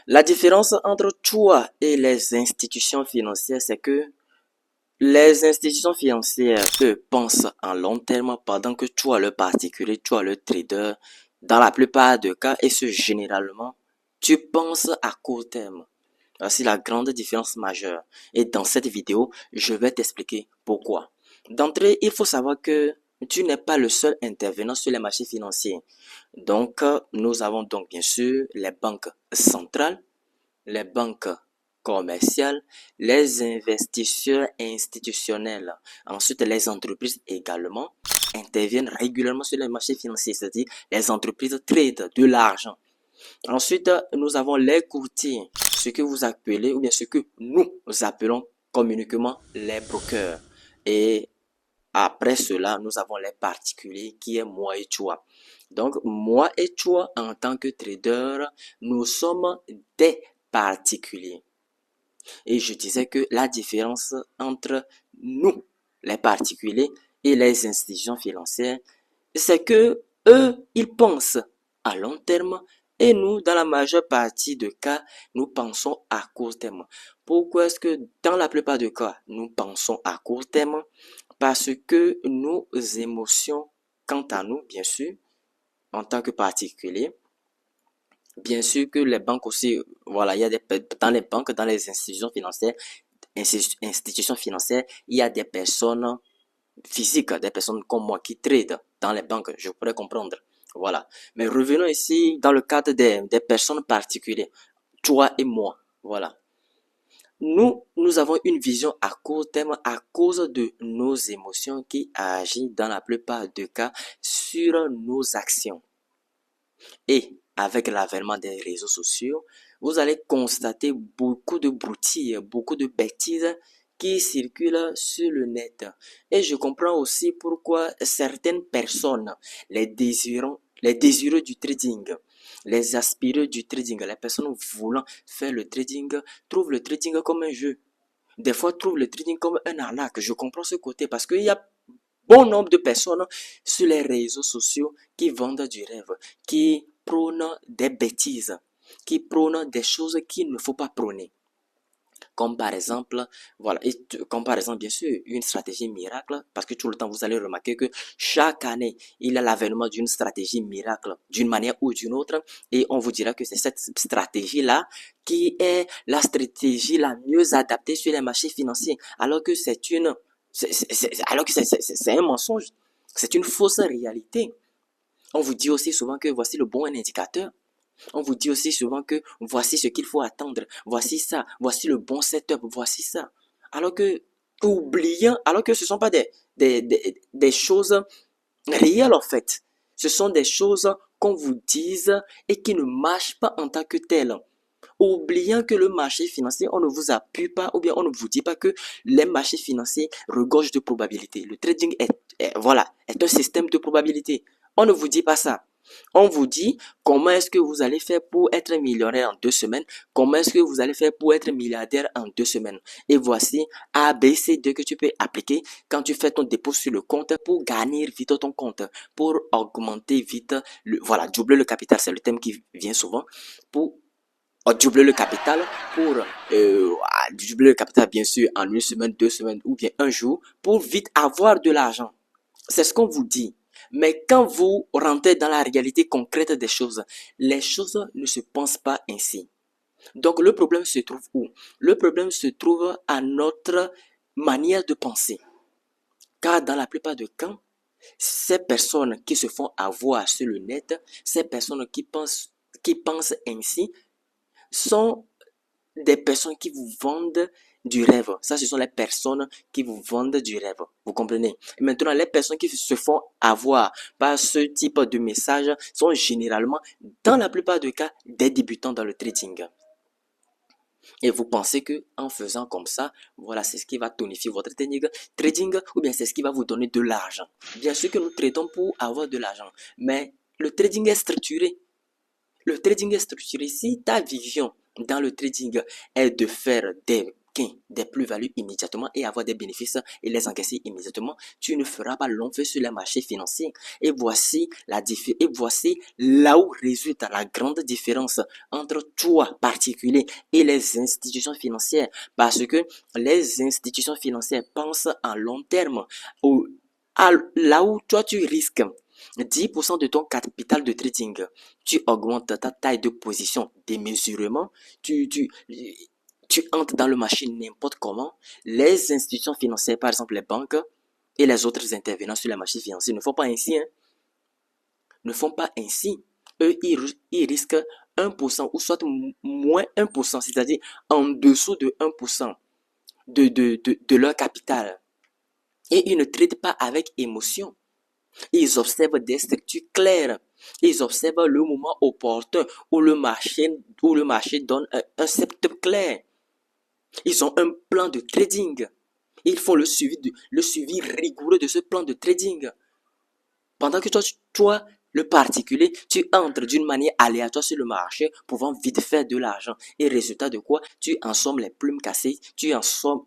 La différence entre toi et les institutions financières, c'est que les institutions financières, eux, pensent en long terme pendant que toi, le particulier, toi, le trader, dans la plupart des cas, et ce généralement, tu penses à court terme. Voici la grande différence majeure. Et dans cette vidéo, je vais t'expliquer pourquoi. D'entrée, il faut savoir que tu n'es pas le seul intervenant sur les marchés financiers. Donc, nous avons donc bien sûr les banques centrales, les banques commerciales, les investisseurs institutionnels. Ensuite, les entreprises également interviennent régulièrement sur les marchés financiers, c'est-à-dire les entreprises traitent de l'argent. Ensuite, nous avons les courtiers, ce que vous appelez, ou bien ce que nous appelons communément les brokers. Et après cela, nous avons les particuliers qui est moi et toi. Donc, moi et toi, en tant que trader, nous sommes des particuliers. Et je disais que la différence entre nous, les particuliers, et les institutions financières, c'est que eux, ils pensent à long terme et nous, dans la majeure partie des cas, nous pensons à court terme. Pourquoi est-ce que dans la plupart des cas, nous pensons à court terme? Parce que nos émotions, quant à nous, bien sûr, en tant que particulier, bien sûr que les banques aussi, voilà, il y a dans les banques, dans les institutions financières, il y a des personnes physiques, des personnes comme moi qui tradent dans les banques, je pourrais comprendre. Voilà. Mais revenons ici dans le cadre des personnes particulières, toi et moi. Voilà. Nous avons une vision à court terme à cause de nos émotions qui agissent dans la plupart des cas sur nos actions. Et avec l'avènement des réseaux sociaux, vous allez constater beaucoup de broutilles, beaucoup de bêtises qui circulent sur le net. Et je comprends aussi pourquoi certaines personnes, les désireux du trading, les aspireux du trading, les personnes voulant faire le trading, trouvent le trading comme un jeu. Des fois, trouvent le trading comme un arnaque. Je comprends ce côté parce qu'il y a bon nombre de personnes sur les réseaux sociaux qui vendent du rêve, qui prônent des bêtises, qui prônent des choses qu'il ne faut pas prôner. Comme par exemple, voilà, comme par exemple, bien sûr, une stratégie miracle, parce que tout le temps, vous allez remarquer que chaque année, il y a l'avènement d'une stratégie miracle, d'une manière ou d'une autre, et on vous dira que c'est cette stratégie-là qui est la stratégie la mieux adaptée sur les marchés financiers, alors que c'est un mensonge, c'est une fausse réalité. On vous dit aussi souvent que voici le bon indicateur. On vous dit aussi souvent que voici ce qu'il faut attendre, voici ça, voici le bon setup, voici ça. Alors que, alors que ce ne sont pas des choses réelles en fait. Ce sont des choses qu'on vous dise et qui ne marchent pas en tant que telles. Oubliant que le marché financier, on ne vous appuie pas ou bien on ne vous dit pas que les marchés financiers regorgent de probabilités. Le trading voilà, est un système de probabilités. On ne vous dit pas ça. On vous dit comment est-ce que vous allez faire pour être millionnaire en 2 semaines, comment est-ce que vous allez faire pour être milliardaire en 2 semaines. Et voici A, B, C, D que tu peux appliquer quand tu fais ton dépôt sur le compte pour gagner vite ton compte, pour augmenter vite, voilà, doubler le capital, c'est le thème qui vient souvent, pour doubler le capital pour doubler le capital bien sûr en 1 semaine, 2 semaines ou bien un jour pour vite avoir de l'argent. C'est ce qu'on vous dit. Mais quand vous rentrez dans la réalité concrète des choses, les choses ne se pensent pas ainsi. Donc le problème se trouve où? Le problème se trouve à notre manière de penser. Car dans la plupart des cas, ces personnes qui se font avoir sur le net, ces personnes qui pensent ainsi, sont des personnes qui vous vendent du rêve. Ça, ce sont les personnes qui vous vendent du rêve. Vous comprenez? Et maintenant, les personnes qui se font avoir par ce type de message sont généralement, dans la plupart des cas, des débutants dans le trading. Et vous pensez que en faisant comme ça, voilà, c'est ce qui va tonifier votre trading ou bien c'est ce qui va vous donner de l'argent. Bien sûr que nous tradons pour avoir de l'argent, mais le trading est structuré. Le trading est structuré. Si ta vision dans le trading est de faire gains, des plus-values immédiatement et avoir des bénéfices et les encaisser immédiatement, tu ne feras pas long feu sur les marchés financiers. Et voici là où résulte la grande différence entre toi, particulier, et les institutions financières. Parce que les institutions financières pensent à long terme. Là où toi, tu risques 10% de ton capital de trading, tu augmentes ta taille de position démesurément, tu entres dans le marché n'importe comment. Les institutions financières, par exemple les banques et les autres intervenants sur les marchés financiers ne font pas ainsi. Ne font pas ainsi. Eux, ils risquent 1% ou soit moins 1%, c'est-à-dire en dessous de 1% de leur capital. Et ils ne traitent pas avec émotion. Ils observent des structures claires. Ils observent le moment opportun où le marché donne un secteur clair. Ils ont un plan de trading. Ils font le suivi rigoureux de ce plan de trading. Pendant que toi, le particulier, tu entres d'une manière aléatoire sur le marché, pouvant vite faire de l'argent. Et résultat de quoi? Tu en sommes les plumes cassées, tu en sors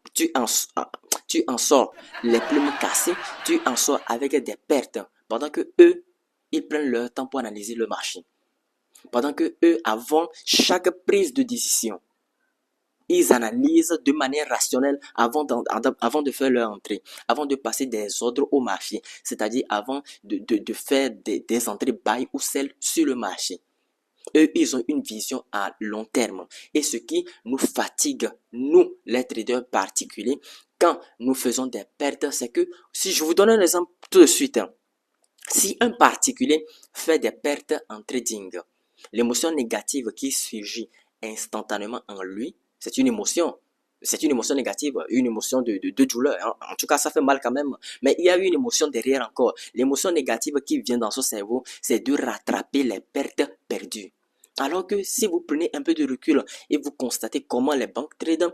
les plumes cassées, tu en sors avec des pertes. Pendant que eux, ils prennent leur temps pour analyser le marché. Pendant que eux, avant chaque prise de décision, ils analysent de manière rationnelle avant de faire leur entrée, avant de passer des ordres au marché, c'est-à-dire avant de faire des entrées buy ou sell sur le marché. Eux, ils ont une vision à long terme. Et ce qui nous fatigue, nous, les traders particuliers, quand nous faisons des pertes, c'est que, si je vous donne un exemple tout de suite, si un particulier fait des pertes en trading, l'émotion négative qui surgit instantanément en lui, c'est une émotion. C'est une émotion négative, une émotion de douleur. En tout cas, ça fait mal quand même. Mais il y a une émotion derrière encore. L'émotion négative qui vient dans son cerveau, c'est de rattraper les pertes perdues. Alors que si vous prenez un peu de recul et vous constatez comment les banques tradent,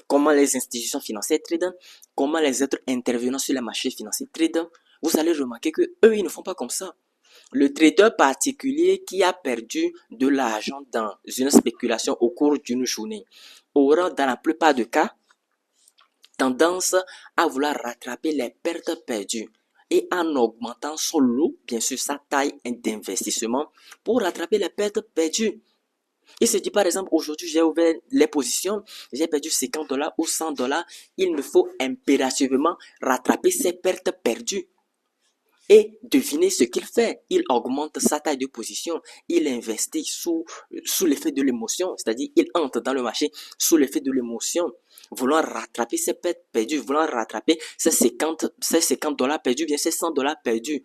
comment les institutions financières tradent, comment les autres intervenants sur les marchés financiers tradent, vous allez remarquer que eux, ils ne font pas comme ça. Le trader particulier qui a perdu de l'argent dans une spéculation au cours d'une journée aura dans la plupart des cas tendance à vouloir rattraper les pertes perdues et en augmentant son lot, bien sûr sa taille d'investissement pour rattraper les pertes perdues. Il se dit par exemple, aujourd'hui j'ai ouvert les positions, j'ai perdu 50 dollars ou 100 dollars, il me faut impérativement rattraper ces pertes perdues. Et devinez ce qu'il fait. Il augmente sa taille de position. Il investit sous l'effet de l'émotion. C'est-à-dire, il entre dans le marché sous l'effet de l'émotion. Voulant rattraper ses pertes perdues. Voulant rattraper ses 50 dollars perdus, bien ses 100 dollars perdus.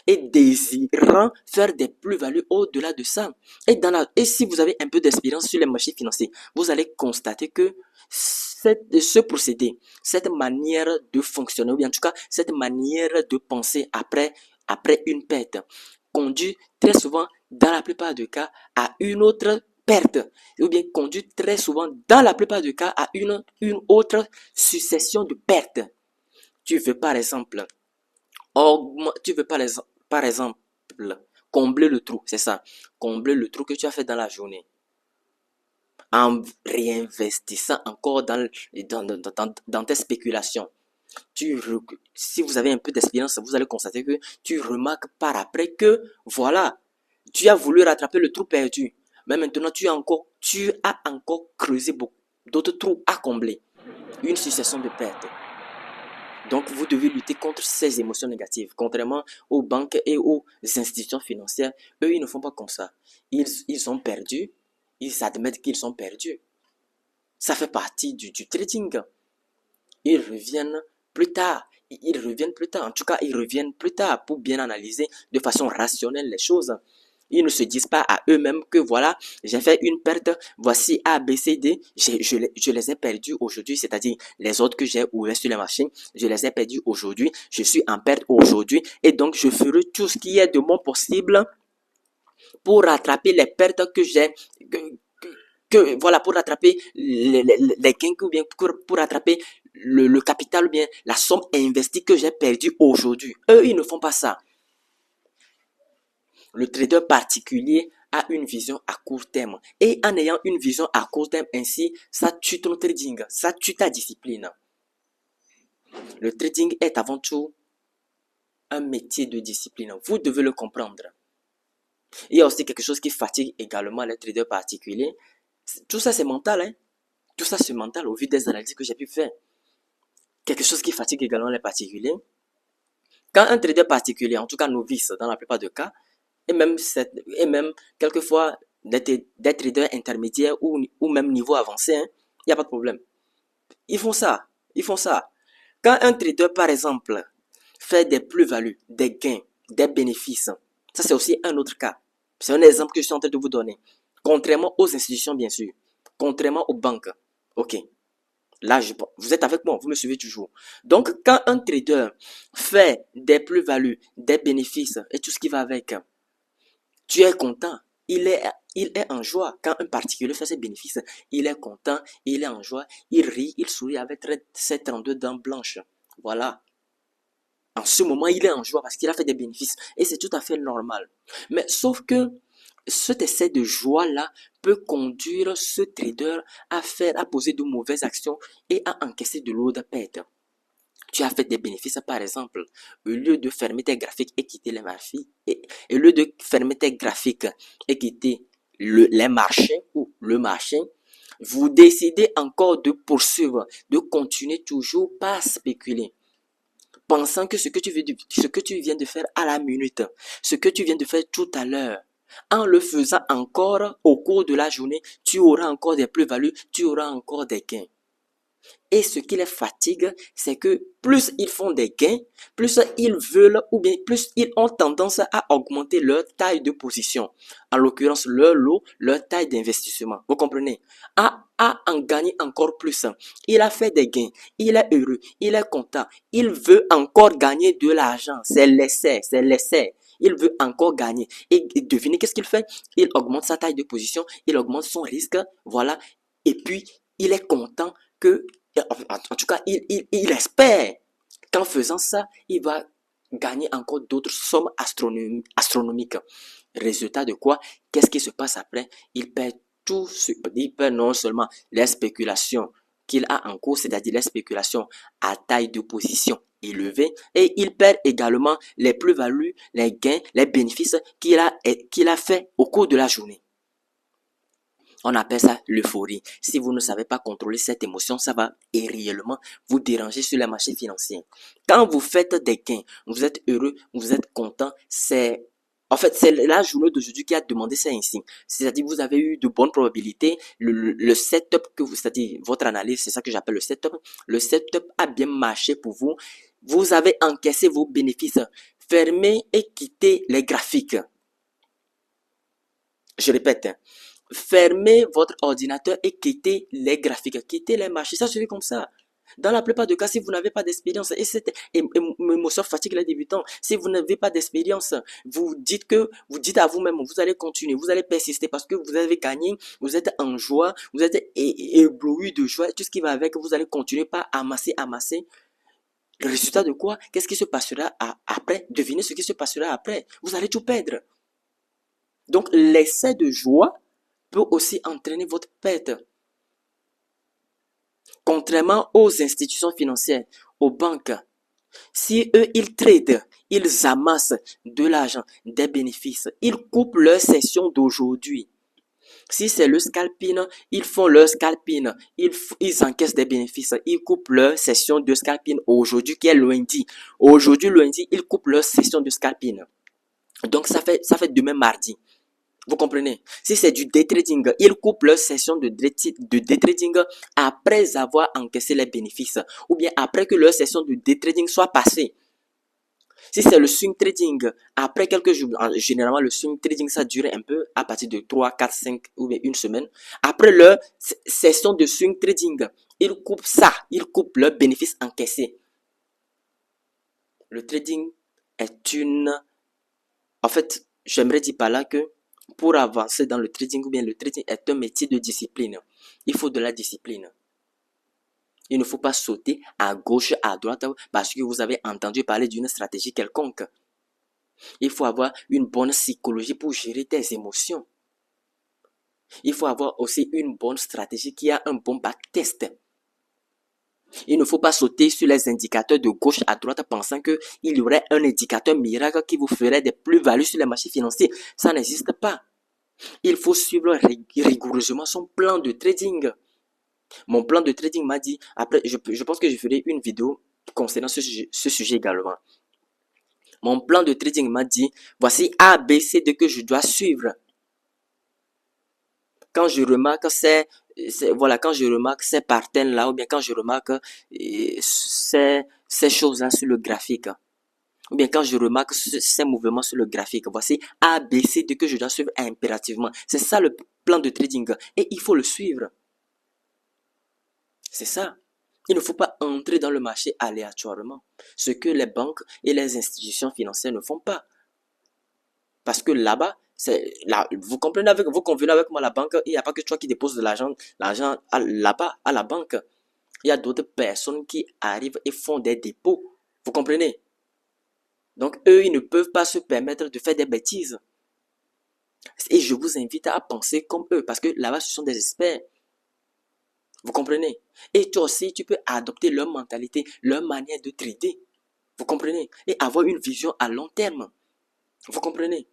Et désirant faire des plus-values au-delà de ça. Et si vous avez un peu d'expérience sur les marchés financiers, vous allez constater que ce procédé, cette manière de fonctionner, ou bien en tout cas, cette manière de penser après une perte, conduit très souvent, dans la plupart des cas, à une autre perte, ou bien conduit très souvent, dans la plupart des cas, à une autre succession de pertes. Tu veux par exemple par exemple, combler le trou, c'est ça. Combler le trou que tu as fait dans la journée. En réinvestissant encore dans tes spéculations. Si vous avez un peu d'expérience, vous allez constater que tu remarques par après que, voilà, tu as voulu rattraper le trou perdu. Mais maintenant, tu as encore creusé beaucoup d'autres trous à combler. Une succession de pertes. Donc, vous devez lutter contre ces émotions négatives. Contrairement aux banques et aux institutions financières, eux, ils ne font pas comme ça. Ils ont perdu, ils admettent qu'ils ont perdu. Ça fait partie du trading. Ils reviennent plus tard. En tout cas, ils reviennent plus tard pour bien analyser de façon rationnelle les choses. Ils ne se disent pas à eux-mêmes que voilà, j'ai fait une perte, voici A, B, C, D, je les ai perdus aujourd'hui, c'est-à-dire les autres que j'ai ouverts sur les marchés, je les ai perdus aujourd'hui, je suis en perte aujourd'hui, et donc je ferai tout ce qui est de mon possible pour rattraper les pertes que j'ai, voilà, pour rattraper les gains, ou bien pour rattraper le capital, ou bien la somme investie que j'ai perdue aujourd'hui. Eux, ils ne font pas ça. Le trader particulier a une vision à court terme. Et en ayant une vision à court terme ainsi, ça tue ton trading, ça tue ta discipline. Le trading est avant tout un métier de discipline. Vous devez le comprendre. Il y a aussi quelque chose qui fatigue également les traders particuliers. Tout ça, c'est mental, hein. Tout ça, c'est mental au vu des analyses que j'ai pu faire. Quelque chose qui fatigue également les particuliers. Quand un trader particulier, en tout cas novice dans la plupart des cas, et même quelquefois des traders intermédiaires ou même niveau avancé, hein, il n'y a pas de problème. Ils font ça. Ils font ça. Quand un trader, par exemple, fait des plus-values, des gains, des bénéfices, ça c'est aussi un autre cas. C'est un exemple que je suis en train de vous donner. Contrairement aux institutions, bien sûr. Contrairement aux banques. Ok. Là, vous êtes avec moi, vous me suivez toujours. Donc, quand un trader fait des plus-values, des bénéfices et tout ce qui va avec, tu es content. Il est en joie. Quand un particulier fait ses bénéfices, il est content, il est en joie, il rit, il sourit avec ses 32 dents blanches. Voilà. En ce moment, il est en joie parce qu'il a fait des bénéfices. Et c'est tout à fait normal. Mais sauf que cet excès de joie-là peut conduire ce trader à poser de mauvaises actions et à encaisser de lourdes pertes. Tu as fait des bénéfices, par exemple, au lieu de fermer tes graphiques et quitter les marchés, et au lieu de fermer tes graphiques et quitter les marchés ou le marché, vous décidez encore de poursuivre, de continuer toujours par spéculer, pensant que ce que tu viens de faire à la minute, ce que tu viens de faire tout à l'heure, en le faisant encore au cours de la journée, tu auras encore des plus-values, tu auras encore des gains. Et ce qui les fatigue, c'est que plus ils font des gains, plus ils veulent ou bien plus ils ont tendance à augmenter leur taille de position. En l'occurrence, leur lot, leur taille d'investissement. Vous comprenez? À en gagner encore plus. Il a fait des gains. Il est heureux. Il est content. Il veut encore gagner de l'argent. C'est l'essai. C'est l'essai. Il veut encore gagner. Et devinez qu'est-ce qu'il fait? Il augmente sa taille de position. Il augmente son risque. Voilà. Et puis, il est content que en tout cas, il espère qu'en faisant ça, il va gagner encore d'autres sommes astronomiques. Résultat de quoi? Qu'est-ce qui se passe après? Il perd il perd non seulement les spéculations qu'il a en cours, c'est-à-dire les spéculations à taille de position élevée, et il perd également les plus-values, les gains, les bénéfices qu'il a fait au cours de la journée. On appelle ça l'euphorie. Si vous ne savez pas contrôler cette émotion, ça va réellement vous déranger sur les marchés financiers. Quand vous faites des gains, vous êtes heureux, vous êtes content, c'est la journée d'aujourd'hui qui a demandé ça ainsi. C'est-à-dire, vous avez eu de bonnes probabilités. Le setup c'est-à-dire, votre analyse, c'est ça que j'appelle le setup. Le setup a bien marché pour vous. Vous avez encaissé vos bénéfices. Fermez et quittez les graphiques. Je répète, fermez votre ordinateur et quittez les graphiques, quittez les marchés. Ça se fait comme ça. Dans la plupart des cas, si vous n'avez pas d'expérience, et cette émotion fatigue les débutants, si vous n'avez pas d'expérience, vous dites à vous-même, vous allez continuer, vous allez persister parce que vous avez gagné, vous êtes en joie, vous êtes ébloui de joie, tout ce qui va avec, vous allez continuer par amasser. Le résultat de quoi? Qu'est-ce qui se passera après? Devinez ce qui se passera après. Vous allez tout perdre. Donc, l'excès de joie peut aussi entraîner votre perte. Contrairement aux institutions financières, aux banques, si eux, ils tradent, ils amassent de l'argent, des bénéfices, ils coupent leur session d'aujourd'hui. Si c'est le scalping, ils font leur scalping, ils encaissent des bénéfices, ils coupent leur session de scalping aujourd'hui qui est lundi. Aujourd'hui, lundi, ils coupent leur session de scalping. Donc, ça fait demain mardi. Vous comprenez? Si c'est du day trading, ils coupent leur session de day trading après avoir encaissé les bénéfices ou bien après que leur session de day trading soit passée. Si c'est le swing trading, après quelques jours, généralement le swing trading ça dure un peu à partir de 3, 4, 5 ou bien une semaine. Après leur session de swing trading, ils coupent ça, ils coupent leurs bénéfices encaissés. Le trading est En fait, j'aimerais dire par là que pour avancer dans le trading ou bien le trading est un métier de discipline. Il faut de la discipline. Il ne faut pas sauter à gauche, à droite parce que vous avez entendu parler d'une stratégie quelconque. Il faut avoir une bonne psychologie pour gérer tes émotions. Il faut avoir aussi une bonne stratégie qui a un bon backtest. Il ne faut pas sauter sur les indicateurs de gauche à droite pensant qu'il y aurait un indicateur miracle qui vous ferait des plus-values sur les marchés financiers. Ça n'existe pas. Il faut suivre rigoureusement son plan de trading. Mon plan de trading m'a dit, après, je pense que je ferai une vidéo concernant ce sujet également. Mon plan de trading m'a dit, voici A, B, C, D que je dois suivre. Quand je remarque quand je remarque ces patterns là, ou bien quand je remarque ces choses là sur le graphique, ou bien quand je remarque ces mouvements sur le graphique, voici A, B, C, D que je dois suivre impérativement. C'est ça le plan de trading et il faut le suivre. C'est ça. Il ne faut pas entrer dans le marché aléatoirement, ce que les banques et les institutions financières ne font pas. Parce que là-bas, vous convenez avec moi, la banque, il n'y a pas que toi qui déposes de l'argent là-bas à la banque. Il y a d'autres personnes qui arrivent et font des dépôts. Vous comprenez? Donc, eux, ils ne peuvent pas se permettre de faire des bêtises. Et je vous invite à penser comme eux, parce que là-bas, ce sont des experts. Vous comprenez? Et toi aussi, tu peux adopter leur mentalité, leur manière de trader. Vous comprenez? Et avoir une vision à long terme. Vous comprenez?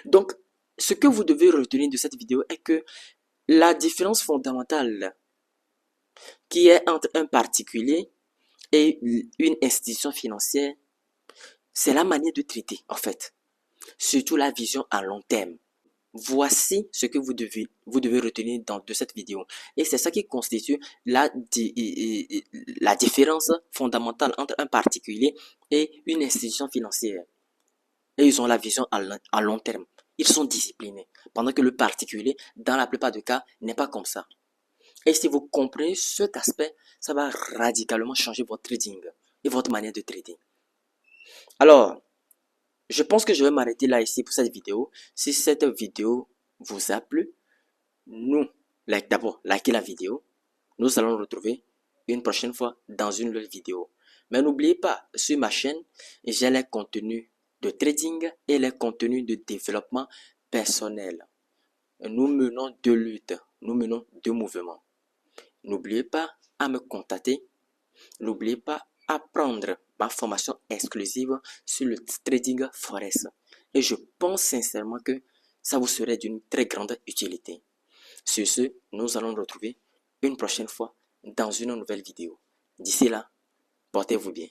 Donc, ce que vous devez retenir de cette vidéo est que la différence fondamentale qui est entre un particulier et une institution financière, c'est la manière de traiter, en fait. Surtout la vision à long terme. Voici ce que vous devez retenir de cette vidéo. Et c'est ça qui constitue la différence fondamentale entre un particulier et une institution financière. Et ils ont la vision à long terme. Ils sont disciplinés. Pendant que le particulier, dans la plupart des cas, n'est pas comme ça. Et si vous comprenez cet aspect, ça va radicalement changer votre trading et votre manière de trader. Alors, je pense que je vais m'arrêter là ici pour cette vidéo. Si cette vidéo vous a plu, d'abord, likez la vidéo. Nous allons nous retrouver une prochaine fois dans une autre vidéo. Mais n'oubliez pas, sur ma chaîne, j'ai les contenus de trading et les contenus de développement personnel. Nous menons deux luttes, nous menons deux mouvements. N'oubliez pas à me contacter. N'oubliez pas à prendre ma formation exclusive sur le trading forex. Et je pense sincèrement que ça vous serait d'une très grande utilité. Sur ce, nous allons nous retrouver une prochaine fois dans une nouvelle vidéo. D'ici là, portez-vous bien.